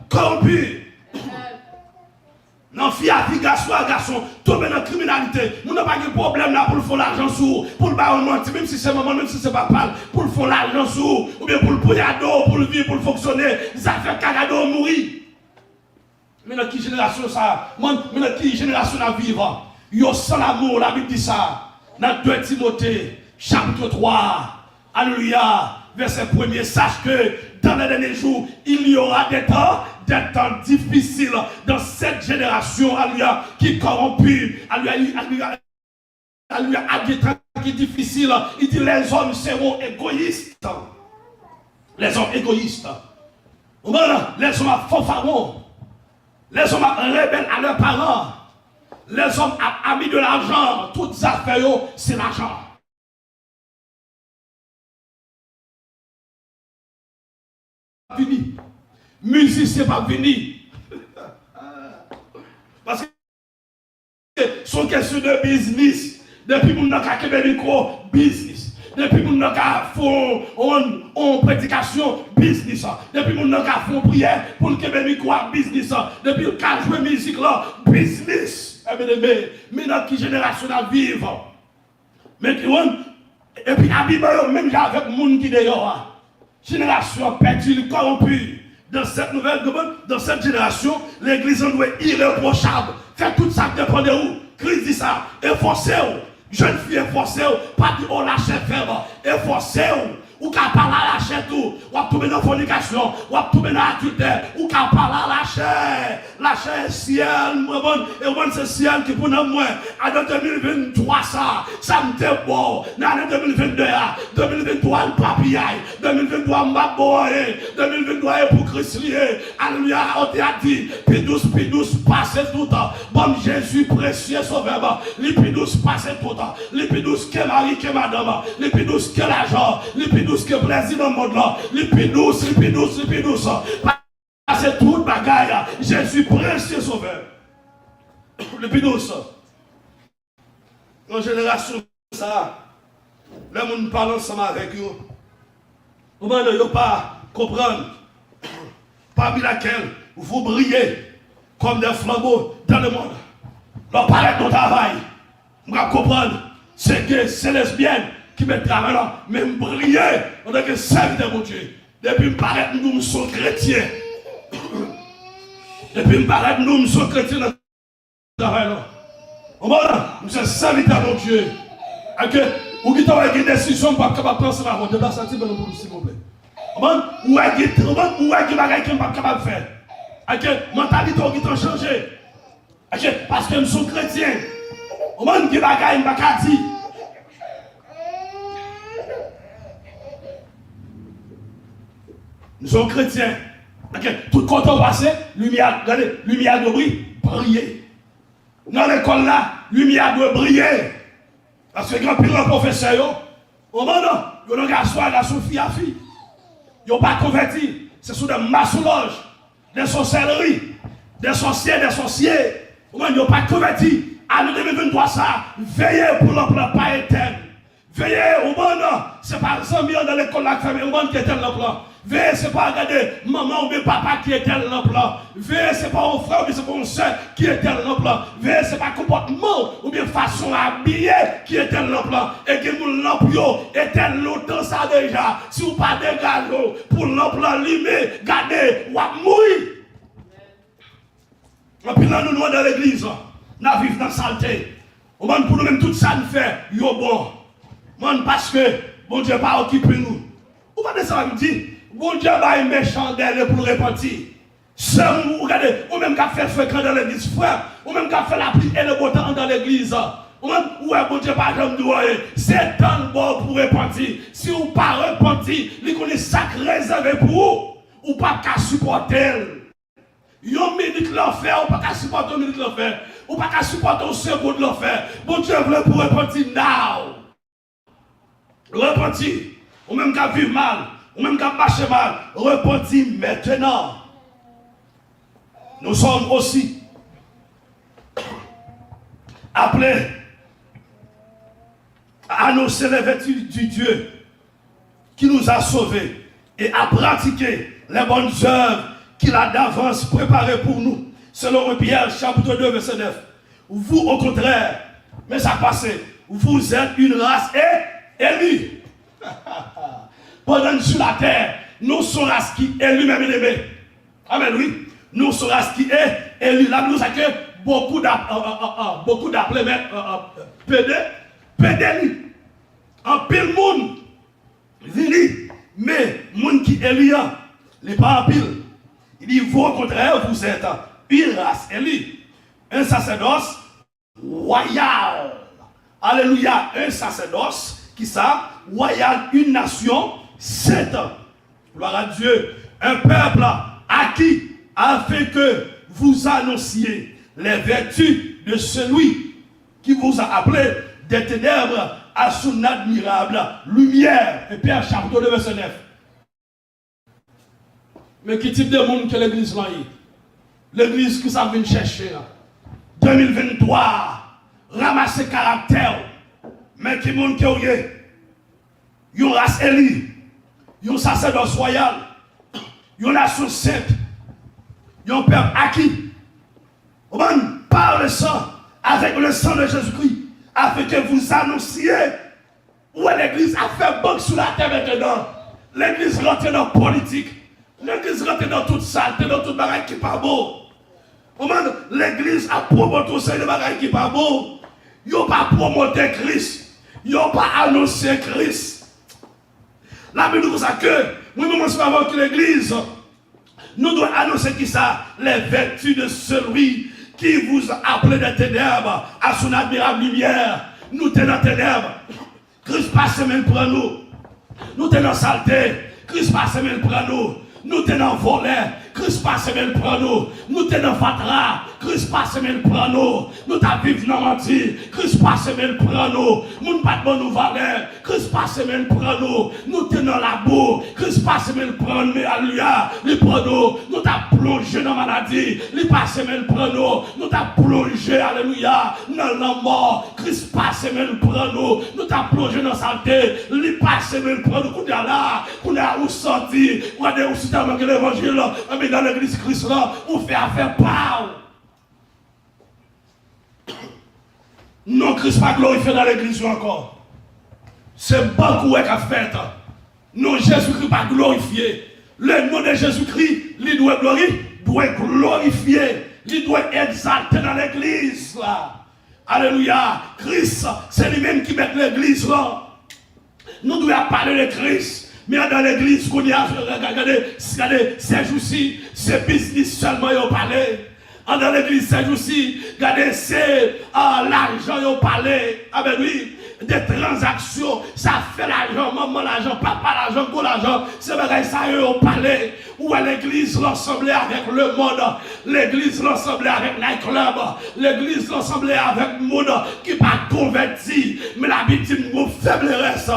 Corrompus. Non, fille à fille, garçon à garçon, tomber dans la criminalité. Nous n'avons pas de problème là pour le faire l'argent sous, pour le baron mentir, même si c'est maman, même si c'est papa, pour le faire l'argent sous, ou bien pour le poyado, pour le vivre, pour le fonctionner, ça fait cagado mourir. Mais dans quelle génération ça? Mais dans quelle génération à vivre? Yo sans l'amour, la Bible dit ça. Dans 2 Timothée, chapitre 3, alléluia, verset 1er, sache que dans les derniers jours, il y aura des temps difficiles dans cette génération, alléluia, qui est corrompue, alléluia, qui est difficile. Il dit les hommes seront égoïstes. Les hommes égoïstes. Les hommes fanfarons. Les hommes rebelles à leurs parents. Les hommes amis de l'argent. Toutes les affaires, c'est l'argent. Fini. Musique, c'est pas fini. Parce que c'est une question de business. Depuis que nous avons fait micro, business. Depuis que nous avons fait une prédication, business. Depuis que nous avons fait une prière pour le micro, business. Depuis que nous avons joué musique, là, business. Mais dans quelle génération à vivre? Mais et puis, même avec le monde qui est dehors. Génération perdue, corrompue. Dans cette nouvelle, dans cette génération, l'église doit être irréprochable. Faites tout ça qui dépend de où. Christ dit ça. Efforcez-vous. Jeune fille, efforcez-vous. Pas dire, oh, lâchez faire. Efforcez-vous. Ou qu'à parler à la chair tout, ou à tomber dans la fornication, ou à tomber dans l'adultère, ou qu'à parler à la chair est ciel, et bon c'est ciel qui pour nous, en 2023 ça me dit bon, en 2022, 2023 le papillaille, 2023 ma boy, 2023 pour Christ lié, alléluia, on t'a dit, puis douce, passez tout le temps, bon Jésus précieux sauveur, les puis douce passez tout le temps, les puis douce que mari, que madame, les puis douce que l'argent, les puis douce que plaisir dans le monde là, les puis douce, parce que tout bagaille, Jésus précieux sauveur, les puis douce, en génération ça, les gens parlent ensemble avec eux, vous ne pas comprendre, parmi laquelle vous brillez comme des flambeaux dans le monde, leur paraître au travail, vous comprendre, c'est que c'est lesbienne qui me travaille là, même briller en tant que serviteur de mon Dieu. Depuis me paraître, nous sommes chrétiens. Depuis me paraître, nous sommes chrétiens dans le travail là. Nous sommes serviteurs de mon Dieu. Ou qui t'ont une décision pour capable penser à votre débat, s'il vous plaît. Ou est-ce bagaille que pas capable faire. Mentalité qui t'ont changé. Parce que nous sommes chrétiens. Qui bagaille pas dire. Nous sommes chrétiens. Tout quand on passe, lumière doit briller. Dans l'école là, lumière doit briller. Parce que quand pile le professeur, au moment où il y a un garçon, fille à fille, ils n'ont pas converti. C'est sous des maçonnages, des sorcelleries, des sorciers, des sorciers. Au moment où ils n'ont pas converti. À 2023, ça, veillez pour l'emploi pas éternel. Veillez au moment, c'est pas 100 millions dans l'école là, au moment qui est l'emploi. Veillez, ce n'est pas regarder maman ou bien papa qui est tel l'emploi. Veillez, ce n'est pas un frère ou bien c'est pas une soeur qui est tel l'emploi. Veillez, ce n'est pas comportement ou bien façon habillée qui est tel l'emploi. Et que nous l'emploi est tel longtemps ça déjà. Si vous pas dégagé pour l'emploi limé, gardez ou à mourir. Et puis là, nous dans l'église, nous vivons dans la saleté. Pour nous-mêmes, tout ça nous fait, yo bon. Parce que bon Dieu pas occupé nous. Vous pas de ça me dit, bon Dieu va aimer chandelle pour repentir. C'est vous regardez, ou même qu'à faire fréquent dans l'église, frère, ou même qu'à faire la prière et le beau temps dans l'église. Ou même, ouais, bon Dieu pas comme nous, c'est dans le bon pour repentir. Si vous pas repentir, il connaît ça réservé pour vous, ou pas qu'à supporter. Yon minute l'enfer, ou pas qu'à supporter une minute l'enfer, ou pas qu'à supporter une seconde l'enfer. Bon Dieu veut pour repentir now. Repentir, ou même qu'à vivre mal, ou même qu'à marcher mal, repentir maintenant. Nous sommes aussi appelés à annoncer les vertus du Dieu qui nous a sauvés et à pratiquer les bonnes œuvres qu'il a d'avance préparées pour nous. Selon 1 Pierre chapitre 2 verset 9. Vous au contraire, mais ça passe, vous êtes une race élue. Pendant sur la terre, nous sommes race qui est élue, même aimé. Amen, oui. Nous sommes race qui est élue. Là, nous avons beaucoup d'appelés, PD, en pile monde, vini, mais monde qui est élu, les pas en pile. Il dit, vous au contraire, vous êtes une race élue, un sacerdoce royal. Alléluia, un sacerdoce qui ça, royal, une nation sainte. Gloire à Dieu, un peuple acquis afin que vous annonciez les vertus de celui qui vous a appelé des ténèbres à son admirable lumière. Et Pierre chapitre 2 verset 9. Mais qui type de monde que l'église là est? L'église que ça vient chercher là. 2023, ramasser caractère. Mais qui monde qui est? Une race élue, une sacerdoce royal, une nation sainte, un peuple acquis. On parle ça avec le sang de Jésus-Christ, afin que vous annonciez où l'église a fait banque sur la terre maintenant. L'église rentre dans la politique, l'église rentre dans toute saleté, dans toute bagaille qui n'est pas beau. L'église a promoté tout ça, les bagailles qui n'est pas beau. Ils n'ont pas promoté Christ, ils n'ont pas annoncé Christ. La Bible nous dit que, nous ne pensons pas que l'église, nous devons annoncer qui ça, les vertus de celui qui vous a appelé des ténèbres à son admirable lumière. Nous tenons dans ténèbres. Christ passe même pour nous. Nous tenons saleté. Christ passe même pour nous. Nous tenons volé. Christ passe même pour nous. Nous tenons fatra. Christ passe même pour nous. Nous t'avons vécu dans menti. Christ passe même pour nous. Nous pas de bonne valeur. Christ passe même pour nous. Nous tenons la boue. Christ passe même pour nous. Alléluia. Les pour nous. Nous t'avons plongé dans la maladie. Les passe même pour nous. Nous t'avons plongé. Alléluia. Dans la mort. Christ passe même pour nous. Nous t'avons plongé dans la santé. Les passe même pour nous. Qu'on a où sorti. On a aussi dans l'évangile. Mais dans l'église Christ là, on fait affaire par. Non, Christ pas glorifié dans l'église encore. C'est beaucoup qui a fait. Non, Jésus-Christ pas glorifié. Le nom de Jésus-Christ, il doit glorifier. Il doit exalter dans l'église là. Alléluia. Christ, c'est lui-même qui met l'église là. Nous devons parler de Christ. Mais dans l'église, qu'on y a, regardez, ces jours-ci, c'est business seulement, ils ont parlé. Dans l'église, ces jours-ci, regardez, c'est l'argent, ils ont parlé. Ah ben oui, des transactions, ça fait l'argent, maman l'argent, papa l'argent, go l'argent, c'est vrai, ça, ils ont parlé. Où est l'église l'ensemble avec le monde, l'église l'ensemble avec les clubs, l'église l'ensemble avec le monde qui n'est pas converti, mais la victime de faiblesse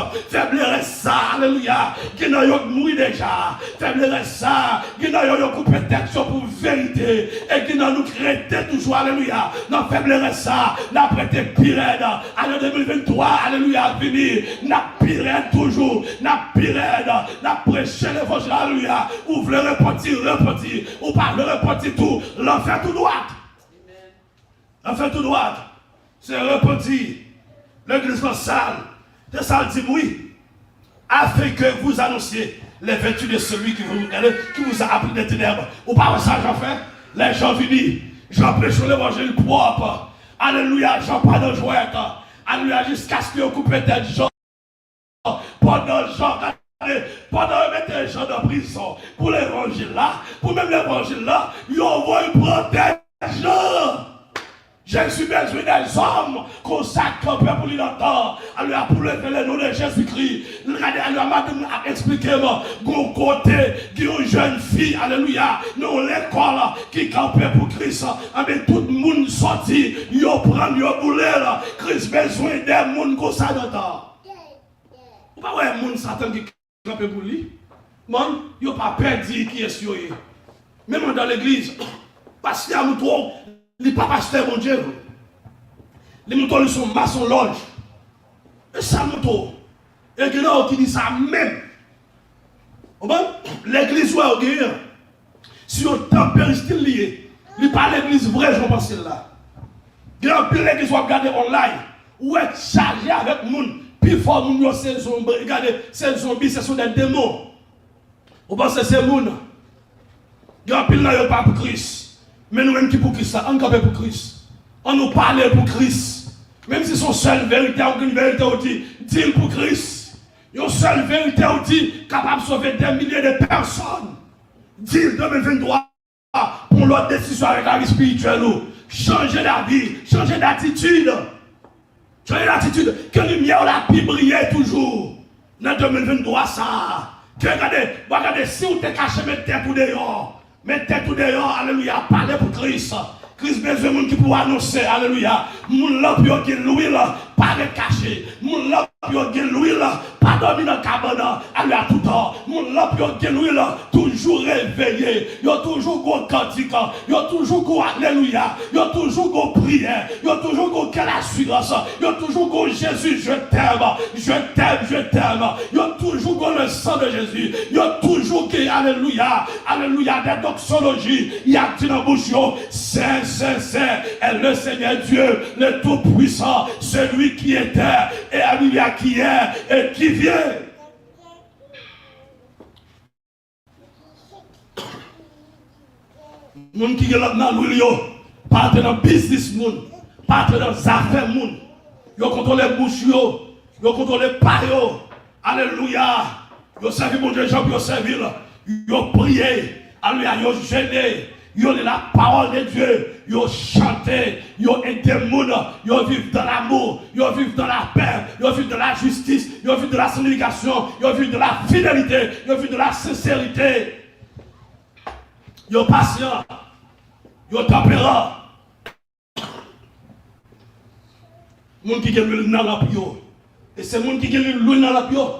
ça, alléluia, qui n'a pas mouru déjà, faiblesse ça, qui n'a pas coupé tête pour vérité, et qui n'a nous créé toujours, alléluia, dans faiblesse ça, n'a prêté pire, année 2023, alléluia, fini, n'a pire toujours, n'a pire, n'a prêché l'évangile, alléluia, ouvre le repentir, ou pas le repentir tout, l'enfer tout droit. L'enfer tout droit, c'est repentir. L'église est sale, c'est ça dit oui, afin que vous annonciez les vertus de celui qui vous a appelé des ténèbres. Ou pas ça, j'en fais, les gens viennent, j'en prêche l'évangile propre. Alléluia, j'en parle de joie. Alléluia, jusqu'à ce que vous coupez des gens. Pendant mettre les gens en prison pour l'évangile là, pour même l'évangile là, ils envoient protéger les gens. Je suis besoin des hommes consacrés pour l'entendre. Alors, pour lever le nom de Jésus-Christ, alors, madame a expliqué, mon côté, qui est une jeune fille, alléluia, nous l'école qui campait pour Christ, avec tout le monde sorti, ils prennent, ils bouler, Christ besoin des gens comme ça d'entendre. Vous ne voyez pas les gens qui campent pour lui? Ils n'ont pas perdu qui est sur eux. Même dans l'église, parce qu'il y a un trop. Les papas pasteur, mon Dieu. Les moutons sont maçons loge. Et ça, moutons. Et que là, qui dit ça même. L'église où on est, si on tempère style lié, il n'est pas l'église vraie, je pense là. Il y a un peu l'église où on regarde online, où est chargé avec les gens, puis fort, c'est zombies, regardez, ces zombies, ce sont des démons. On pense que c'est les gens. Il y a un peu là, il n'y a pas pour Christ. Mais nous-mêmes qui pour Christ, on campe pour Christ. On nous parle pour Christ. Même si son seule vérité, aucune vérité, on dit pour Christ. Une seule vérité, on dit capable de sauver des milliers de personnes. Dit 2023 pour l'autre décision avec la vie spirituelle. Changer la vie, changer d'attitude. Changer d'attitude. Que la lumière la pu briller toujours. Dans 2023, ça. Que regardez, si vous êtes caché, mettez tout dehors. Mettez tout dehors, alléluia, parlez pour Christ. Christ besoin de monde qui peut annoncer, alléluia. Moun là pour qu'il l'huile, pas de caché. Moun là pour qu'il l'huile, pas dormir dans la cabane, aller à tout temps. Moun là pour qu'il l'huile, toujours réveillé. Yo toujours go cantique, yo toujours go alléluia, yo toujours go prière, yo toujours go quelle assurance, yo toujours go Jésus, je t'aime, je t'aime, je t'aime. Yo toujours go le sang de Jésus, yo toujours go alléluia, alléluia des doxologies. Il y a dit dans bouche c'est est le Seigneur Dieu, le Tout-Puissant, celui qui était, et alléluia qui est, et qui vient. Moun qui est là dans l'huile, pas dans le business, pas dans les affaires, yo contrôle les bouches, yo contrôle les pas, alléluia, yo servi mon Dieu, yo servi, yo prié, alléluia, yo gêné. Yo la parole de Dieu, yo chanté, yo aidé les gens, yo vivent dans l'amour, yo vivent dans la paix, yo vivent dans la justice, yo vivent dans la signification, yo vivent dans la fidélité, yo vivent dans la sincérité. Yo patient, yo tempérant. Moun qui gagne l'huile dans la pio. Et c'est moun qui gagne l'huile dans la pio.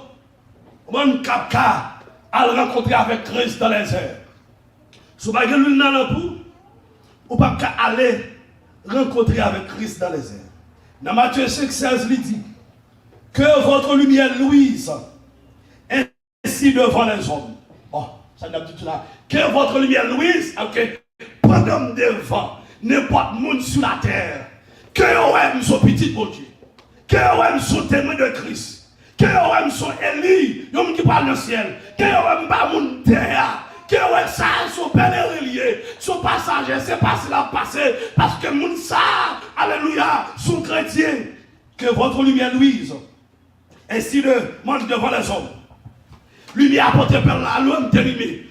Moun kapka à le rencontrer avec Christ dans les airs. Si vous n'avez pas l'huile dans la peau, vous ne pouvez pas aller rencontrer avec Christ dans les airs. Dans Matthieu 5,16, il dit que votre lumière luise ainsi devant les hommes. Oh, ça n'a pas dit tout là. Que votre lumière luise, ok, pendant devant n'importe monde sur la terre. Que vous aimez son petit bon Dieu. Que vous aimez son témoin de Christ. Que vous aimez son Élie, l'homme qui parle dans le ciel. Que vous aimez pas mon terre. Que ouais, ça, son père relié, son passager, c'est pas si l'a passé, parce que moun ça, alléluia, sont chrétiens. Que votre lumière luise, ainsi de mange devant les hommes. Lumière apportée par l'homme terminé.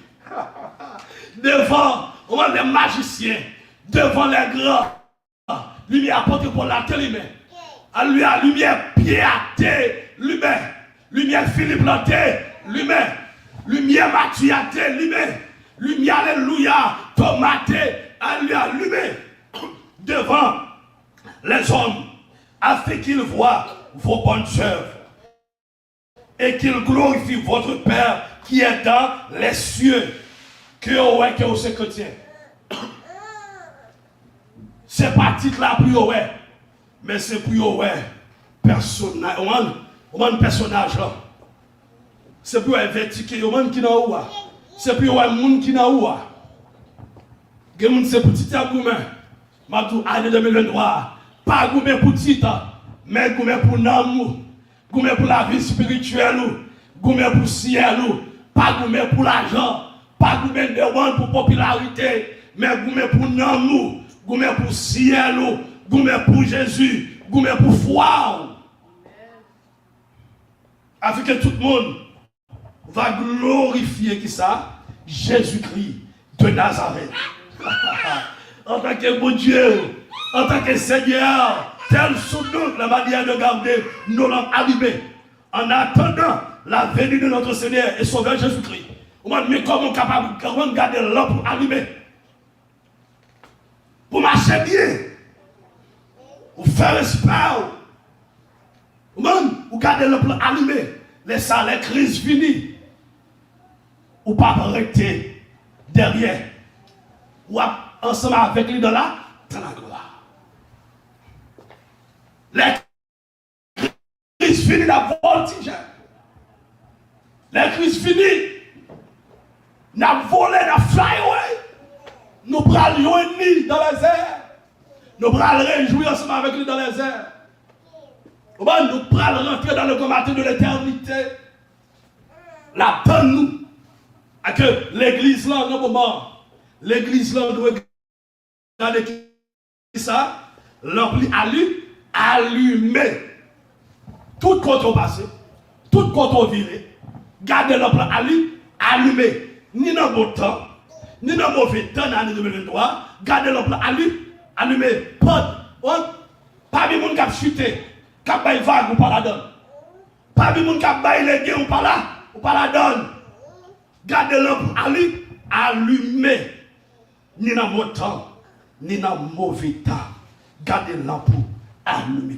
Devant les magiciens, devant les grands, lumière apportée pour la télémé. Alléluia, lumière pied à terre, lumière Philippe Lanté, lumière. Lumière Mathiate, lumière, alléluia, tomate, alléluia, lumière, devant les hommes, afin qu'ils voient vos bonnes œuvres et qu'ils glorifient votre Père qui est dans les cieux. Que vous êtes chrétien. C'est pas titre là pour vous, mais c'est pour vous, personnage, personnage là. C'est pour un vertical, il y a un qui n'a pas. C'est pour un monde qui n'a pas. Il y a un c'est petit à gourmet. Ma tout année 2023. Pas gourmet pour titre, mais gourmet pour l'amour. Gourmet pour la vie spirituelle. Gourmet pour le ciel. Pas gourmet pour l'argent. Pas gourmet pour la popularité. Mais gourmet pour l'amour. Gourmet pour le ciel. Gourmet pour Jésus. Gourmet pour foi. Afin que tout le monde va glorifier qui ça? Jésus-Christ de Nazareth. En tant que bon Dieu, en tant que Seigneur, tel sont nous la manière de garder nos lampes allumées. En attendant la venue de notre Seigneur et Sauveur Jésus-Christ. Mais comment on est capable de garder la lampe allumée? Pour marcher bien. Pour faire espoir. Vous gardez la lampe allumée. Laissez les crises finies. Ou pas arrêter derrière. Ou ensemble avec lui dans la gloire. Les crises finies la voltige. Les crises finies. n'a volé, n'a fly away. Nous prenons ni dans les airs. Nous prenons réjouir ensemble avec lui dans les airs. Nous prenons rentrer dans le combat de l'éternité. La donne nous. À que l'église là, en un moment, l'église là doit regarder qui ça, l'empli allumé. Tout contrepassé, tout contre-viré, gardez l'emploi allumé. Ni dans le bon temps, ni dans le mauvais temps dans l'année 2023, gardez l'emploi allumé. Pas de monde qui a chuté, qui a baillé vague ou pas la donne. Pas de monde qui a baillé les gains ou pas la donne. Gardez l'emploi allumé. Ni dans le bon temps, ni dans le mauvais temps, gardez l'emploi allumé.